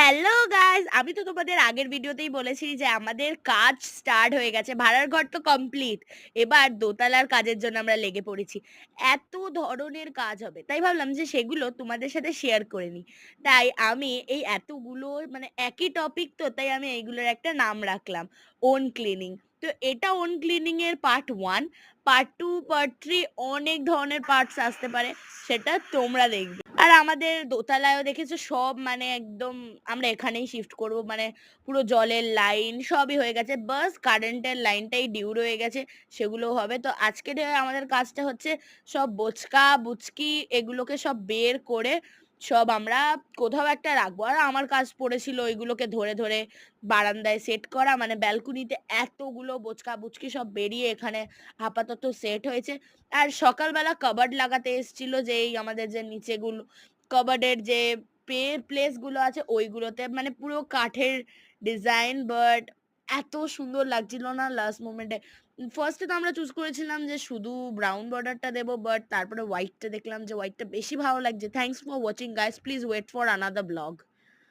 Hello guys! আমি তো তোমাদের আগের ভিডিওতেই বলেছি যে আমাদের কাজ স্টার্ট হয়ে গেছে। ভাড়ার ঘর তো কমপ্লিট। এবার দোতলার কাজের জন্য আমরা লেগে পড়েছি। এত ধরনের কাজ হবে। তাই ভাবলাম যে সেগুলো তোমাদের সাথে শেয়ার করে নিই। তাই আমি এই এতগুলো মানে একই টপিক তো তাই আমি এইগুলোর একটা নাম রাখলাম ওন ক্লিনিং। তো এটা ওন ক্লিনিং এর পার্ট 1, পার্ট 2, পার্ট 3 অনেক ধরনের পার্টস আসতে পারে। সেটা তোমরা দেখবে। আর আমাদের দোতলায়ও দেখেছো সব মানে একদম আমরা এখানেই শিফট করব মানে পুরো জলের লাইন সবই হয়ে গেছে, বাস কারেন্টের লাইনটাই ডিউ রয়ে গেছে, সেগুলোও হবে। তো আজকের আমাদের কাজটা হচ্ছে সব বোচকা বুচকি এগুলোকে সব বের করে সব আমরা কোথাও একটা রাখবো। আর আমার কাজ পড়েছিল ওইগুলোকে ধরে ধরে বারান্দায় সেট করা, মানে ব্যালকনিতে এতগুলো বোচকা বুচকি সব বেরিয়ে এখানে আপাতত সেট হয়েছে। আর সকালবেলা কাবার্ড লাগাতে এসেছিল, যে এই আমাদের যে নিচেগুলো কাবার্ডের যে প্লেসগুলো আছে ওইগুলোতে মানে পুরো কাঠের ডিজাইন, বাট এত সুন্দর লাগছিল না লাস্ট মোমেন্টে। ফার্স্টে তো আমরা চুজ করেছিলাম যে শুধু ব্রাউন বর্ডারটা দেবো, বাট তারপরে হোয়াইটটা দেখলাম যে হোয়াইটটা বেশি ভালো লাগছে। Thanks for watching guys, please wait for another blog.